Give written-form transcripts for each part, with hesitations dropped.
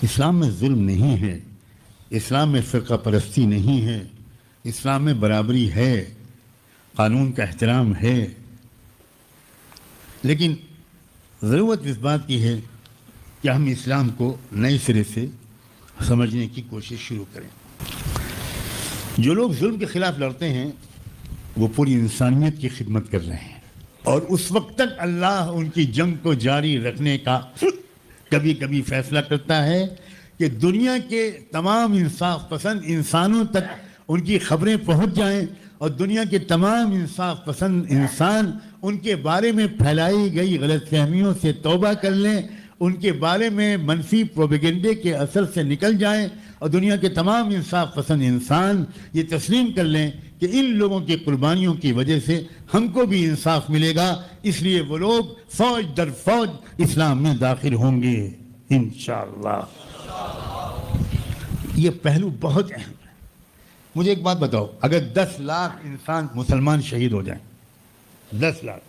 اسلام میں ظلم نہیں ہے، اسلام میں فرقہ پرستی نہیں ہے، اسلام میں برابری ہے، قانون کا احترام ہے، لیکن ضرورت اس بات کی ہے کہ ہم اسلام کو نئے سرے سے سمجھنے کی کوشش شروع کریں۔ جو لوگ ظلم کے خلاف لڑتے ہیں وہ پوری انسانیت کی خدمت کر رہے ہیں، اور اس وقت تک اللہ ان کی جنگ کو جاری رکھنے کا کبھی کبھی فیصلہ کرتا ہے کہ دنیا کے تمام انصاف پسند انسانوں تک ان کی خبریں پہنچ جائیں، اور دنیا کے تمام انصاف پسند انسان ان کے بارے میں پھیلائی گئی غلط فہمیوں سے توبہ کر لیں، ان کے بارے میں منفی پروپیگنڈے کے اثر سے نکل جائیں، اور دنیا کے تمام انصاف پسند انسان یہ تسلیم کر لیں کہ ان لوگوں کی قربانیوں کی وجہ سے ہم کو بھی انصاف ملے گا، اس لیے وہ لوگ فوج در فوج اسلام میں داخل ہوں گے انشاءاللہ۔ یہ پہلو بہت اہم ہے۔ مجھے ایک بات بتاؤ، اگر 10 لاکھ انسان مسلمان شہید ہو جائیں، 10 لاکھ،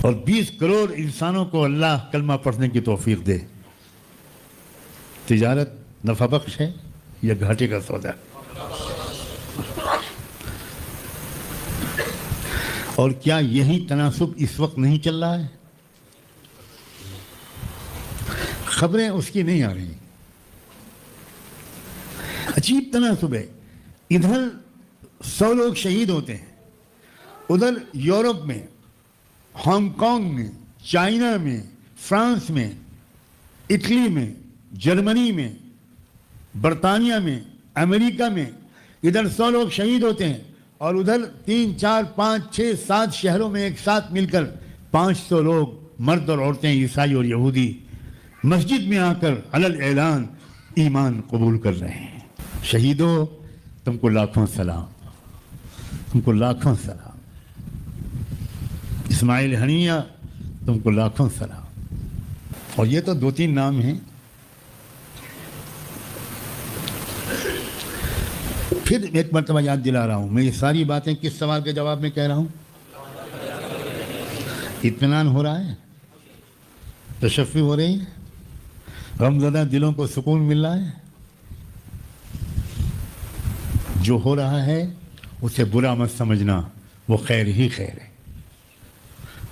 اور 20 کروڑ انسانوں کو اللہ کلمہ پڑھنے کی توفیق دے، تجارت نفع بخش ہے یا گھاٹے کا سودا؟ اور کیا یہی تناسب اس وقت نہیں چل رہا ہے؟ خبریں اس کی نہیں آ رہی، عجیب تناسب ہے، ادھر 100 لوگ شہید ہوتے ہیں، ادھر یورپ میں، ہانگ کانگ میں، چائنا میں، فرانس میں، اٹلی میں، جرمنی میں، برطانیہ میں، امریکہ میں، ادھر 100 لوگ شہید ہوتے ہیں، اور ادھر 3 4 5 6 7 شہروں میں ایک ساتھ مل کر 500 لوگ، مرد اور عورتیں، عیسائی اور یہودی، مسجد میں آ کر علی الاعلان ایمان قبول کر رہے ہیں۔ شہیدوں، تم کو لاکھوں سلام، تم کو لاکھوں سلام۔ اسماعیل ہنیہ، تم کو لاکھوں سلام۔ اور یہ تو 2-3 نام ہیں، پھر ایک مرتبہ یاد دلا رہا ہوں، میں یہ ساری باتیں کس سوال کے جواب میں کہہ رہا ہوں؟ اطمینان ہو رہا ہے، تشفی ہو رہی ہے، غمزدہ دلوں کو سکون مل رہا ہے؟ جو ہو رہا ہے اسے برا مت سمجھنا، وہ خیر ہی خیر ہے۔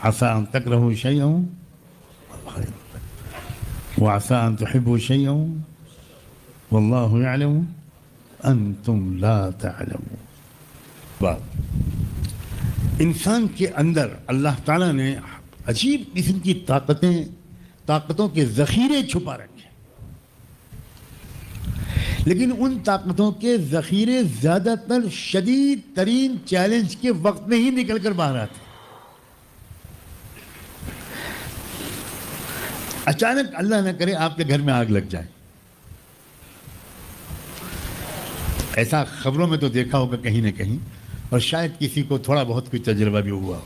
عسیٰ ان تکرہوا شیئا وعسیٰ ان تحبوا شیئا واللہ یعلم انتم لا تعلمون۔ بات انسان کے اندر اللہ تعالیٰ نے عجیب قسم کی طاقتوں کے ذخیرے چھپا رکھے، لیکن ان طاقتوں کے ذخیرے زیادہ تر شدید ترین چیلنج کے وقت میں ہی نکل کر باہر آتے۔ اچانک اللہ نہ کرے آپ کے گھر میں آگ لگ جائے، ایسا خبروں میں تو دیکھا ہوگا کہیں نہ کہیں، اور شاید کسی کو تھوڑا بہت کوئی تجربہ بھی ہوا ہو۔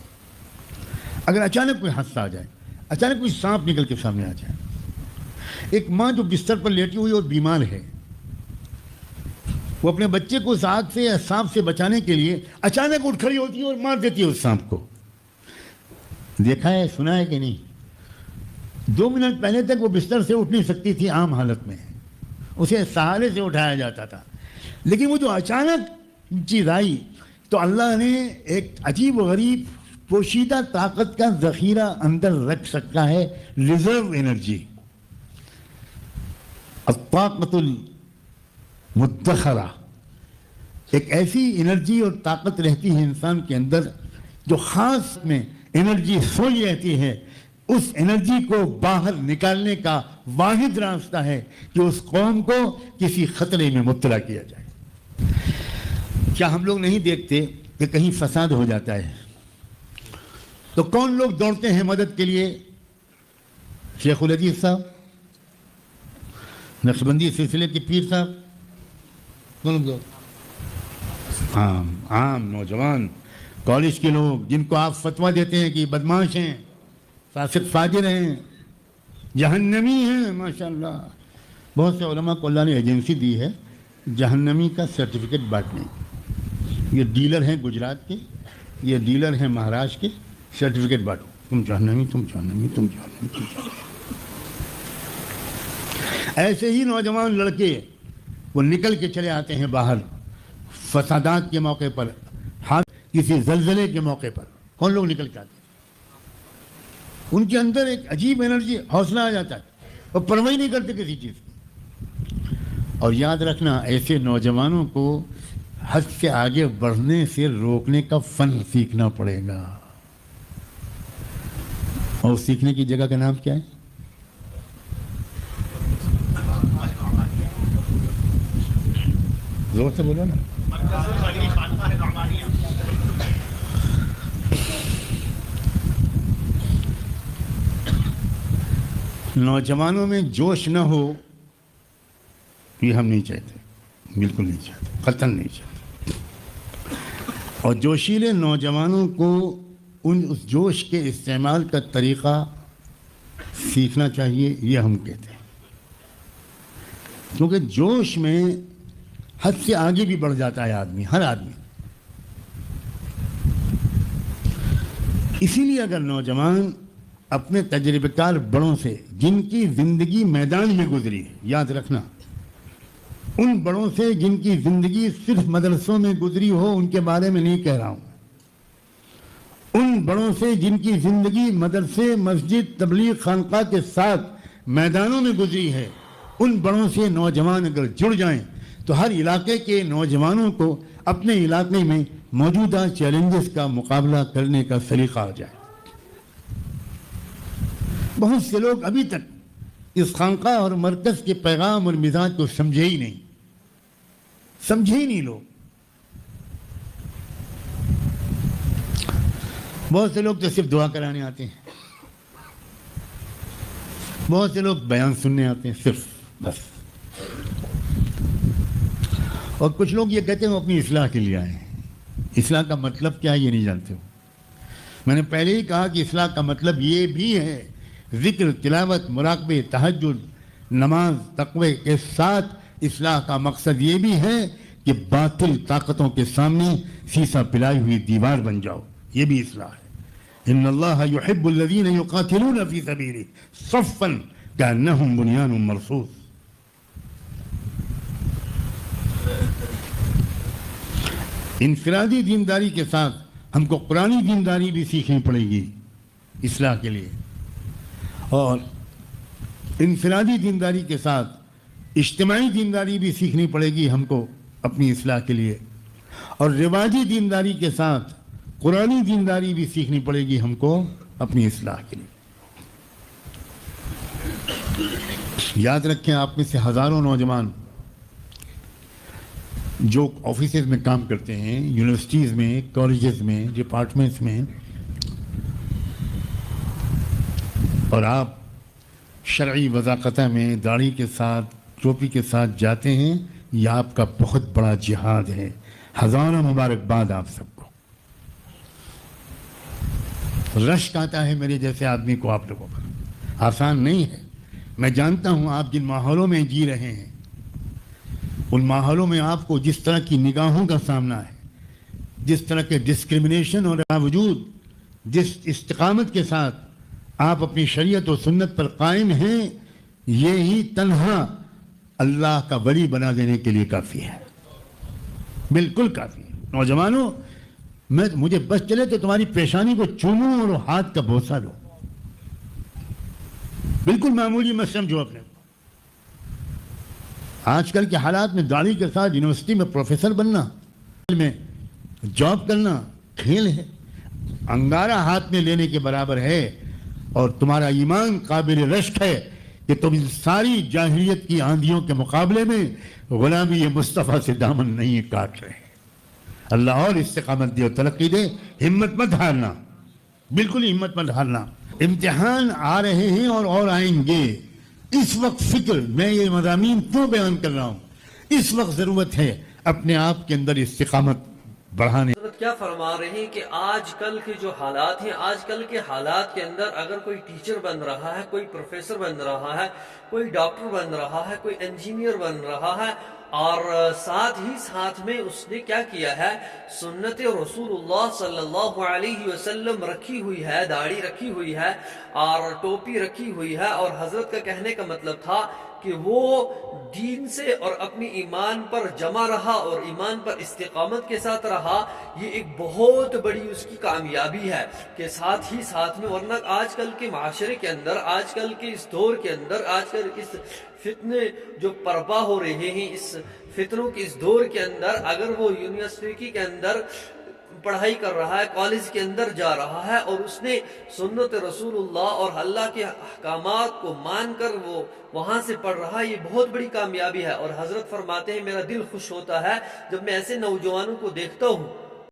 اگر اچانک کوئی حادثہ آ جائے، اچانک کوئی سانپ نکل کے سامنے آ جائے، ایک ماں جو بستر پر لیٹی ہوئی اور بیمار ہے، وہ اپنے بچے کو اس آگ سے یا سانپ سے بچانے کے لیے اچانک اٹھ کھڑی ہوتی ہے اور مار دیتی ہے اس سانپ کو۔ دیکھا ہے، سنا ہے کہ نہیں؟ 2 منٹ پہلے تک وہ بستر سے اٹھ نہیں سکتی تھی، عام حالت میں اسے سہارے سے اٹھایا جاتا تھا، لیکن وہ جو اچانک چیز آئی تو اللہ نے ایک عجیب و غریب پوشیدہ طاقت کا ذخیرہ اندر رکھ سکتا ہے، ریزرو انرجی، الطاقت المدخرہ، ایک ایسی انرجی اور طاقت رہتی ہے انسان کے اندر جو خاص میں انرجی سوئی رہتی ہے۔ اس انرجی کو باہر نکالنے کا واحد راستہ ہے کہ اس قوم کو کسی خطرے میں مبتلا کیا جائے۔ کیا ہم لوگ نہیں دیکھتے کہ کہیں فساد ہو جاتا ہے تو کون لوگ دوڑتے ہیں مدد کے لیے؟ شیخ العزیز صاحب، نقشبندی سلسلے کے پیر صاحب، کون لوگ؟ عام نوجوان، کالج کے لوگ، جن کو آپ فتویٰ دیتے ہیں کہ بدماش ہیں، فاسق فاجر ہیں، جہنمی ہیں، ماشاءاللہ۔ بہت سے علماء کو اللہ نے ایجنسی دی ہے جہنمی کا سرٹیفکیٹ بانٹنے۔ یہ ڈیلر ہیں گجرات کے، یہ ڈیلر ہیں مہاراشٹر کے، سرٹیفکیٹ بانٹو، تم جہنمی، تم جہنمی، تم جہنمی، تم جہنمی۔ ایسے ہی نوجوان لڑکے وہ نکل کے چلے آتے ہیں باہر فسادات کے موقع پر، کسی زلزلے کے موقع پر کون لوگ نکل کے آتے ہیں؟ ان کے اندر ایک عجیب انرجی، حوصلہ آ جاتا ہے اور پرواہ نہیں کرتے کسی چیز کی۔ اور یاد رکھنا، ایسے نوجوانوں کو حد سے آگے بڑھنے سے روکنے کا فن سیکھنا پڑے گا۔ اور سیکھنے کی جگہ کا نام کیا ہے؟ زور سے بولو نا۔ نوجوانوں میں جوش نہ ہو یہ ہم نہیں چاہتے، بالکل نہیں چاہتے، قطعاً نہیں چاہتے۔ اور جوشیلے نوجوانوں کو اس جوش کے استعمال کا طریقہ سیکھنا چاہیے، یہ ہم کہتے ہیں، کیونکہ جوش میں حد سے آگے بھی بڑھ جاتا ہے آدمی، ہر آدمی۔ اسی لیے اگر نوجوان اپنے تجربہ کار بڑوں سے، جن کی زندگی میدان میں گزری ہے، یاد رکھنا، ان بڑوں سے جن کی زندگی صرف مدرسوں میں گزری ہو، ان کے بارے میں نہیں کہہ رہا ہوں، ان بڑوں سے جن کی زندگی مدرسے، مسجد، تبلیغ، خانقاہ کے ساتھ میدانوں میں گزری ہے، ان بڑوں سے نوجوان اگر جڑ جائیں تو ہر علاقے کے نوجوانوں کو اپنے علاقے میں موجودہ چیلنجز کا مقابلہ کرنے کا سلیقہ آ جائے۔ بہت سے لوگ ابھی تک اس خانقاہ اور مرکز کے پیغام اور مزاج کو سمجھے ہی نہیں لوگ۔ بہت سے لوگ تو صرف دعا کرانے آتے ہیں، بہت سے لوگ بیان سننے آتے ہیں صرف، بس۔ اور کچھ لوگ یہ کہتے ہیں وہ اپنی اصلاح کے لیے آئے ہیں۔ اصلاح کا مطلب کیا ہے یہ نہیں جانتے ہو۔ میں نے پہلے ہی کہا کہ اصلاح کا مطلب یہ بھی ہے ذکر، تلاوت، مراقبے، تہجد، نماز، تقوی کے ساتھ اصلاح کا مقصد یہ بھی ہے کہ باطل طاقتوں کے سامنے سیسا پلائی ہوئی دیوار بن جاؤ، یہ بھی اصلاح ہے۔ ان اللہ یحب الذین یقاتلون فی سبیلہ صفا کأنہم بنیان مرصوص۔ انفرادی دینداری کے ساتھ ہم کو قرآنی دینداری بھی سیکھنی پڑے گی اصلاح کے لیے، اور انفرادی دینداری کے ساتھ اجتماعی دینداری بھی سیکھنی پڑے گی ہم کو اپنی اصلاح کے لیے، اور رواجی دینداری کے ساتھ قرآنی دینداری بھی سیکھنی پڑے گی ہم کو اپنی اصلاح کے لیے۔ یاد رکھیں، آپ میں سے ہزاروں نوجوان جو آفیسز میں کام کرتے ہیں، یونیورسٹیز میں، کالجز میں، ڈپارٹمنٹس میں، اور آپ شرعی وضاقتہ میں داڑھی کے ساتھ، ٹوپی کے ساتھ جاتے ہیں، یہ آپ کا بہت بڑا جہاد ہے۔ ہزاروں مبارکباد آپ سب کو۔ رشک آتا ہے میرے جیسے آدمی کو آپ لوگوں پر، آسان نہیں ہے۔ میں جانتا ہوں آپ جن ماحولوں میں جی رہے ہیں، ان ماحولوں میں آپ کو جس طرح کی نگاہوں کا سامنا ہے، جس طرح کے ڈسکریمنیشن اور باوجود جس استقامت کے ساتھ آپ اپنی شریعت و سنت پر قائم ہیں، یہی تنہا اللہ کا ولی بنا دینے کے لیے کافی ہے، بالکل کافی ہے۔ نوجوانوں، مجھے بس چلے تو تمہاری پیشانی کو چوموں اور ہاتھ کا بوسہ لو، بالکل معمولی مت سمجھو اپنے کو۔ آج کل کے حالات میں داڑھی کے ساتھ یونیورسٹی میں پروفیسر بننا، میں جاب کرنا کھیل ہے، انگارہ ہاتھ میں لینے کے برابر ہے، اور تمہارا ایمان قابل رشک ہے کہ تم ان ساری جاہلیت کی آندھیوں کے مقابلے میں غلامی مصطفیٰ سے دامن نہیں کاٹ رہے۔ اللہ اور استقامت دے اور ترقی دے، ہمت مت ہارنا، بالکل ہمت مت ہارنا۔ امتحان آ رہے ہیں اور آئیں گے، اس وقت فکر، میں یہ مضامین کیوں بیان کر رہا ہوں، اس وقت ضرورت ہے اپنے آپ کے اندر استقامت بڑھانے۔ حضرت کیا فرما رہے ہیں کہ آج کل کے جو حالات ہیں، آج کل کے حالات کے اندر اگر کوئی ٹیچر بن رہا ہے، کوئی پروفیسر بن رہا ہے، کوئی ڈاکٹر بن رہا ہے، کوئی انجینئر بن رہا ہے، اور ساتھ ہی ساتھ میں اس نے کیا کیا ہے، سنت رسول اللہ صلی اللہ علیہ وسلم رکھی ہوئی ہے، داڑھی رکھی ہوئی ہے اور ٹوپی رکھی ہوئی ہے. اور حضرت کا کہنے کا مطلب تھا کہ وہ دین سے اور اپنی ایمان پر جمع رہا اور ایمان پر استقامت کے ساتھ رہا. یہ ایک بہت بڑی اس کی کامیابی ہے کہ ساتھ ہی ساتھ میں، ورنہ آج کل کے معاشرے کے اندر، آج کل کے اس دور کے اندر، آج کل اس فتنے جو پرپا ہو رہے ہیں، اس فتنوں کے اس دور کے اندر، اگر وہ یونیورسٹی کے اندر پڑھائی کر رہا ہے، کالج کے اندر جا رہا ہے اور اس نے سنت رسول اللہ اور اللہ کے احکامات کو مان کر وہ وہاں سے پڑھ رہا ہے، یہ بہت بڑی کامیابی ہے. اور حضرت فرماتے ہیں میرا دل خوش ہوتا ہے جب میں ایسے نوجوانوں کو دیکھتا ہوں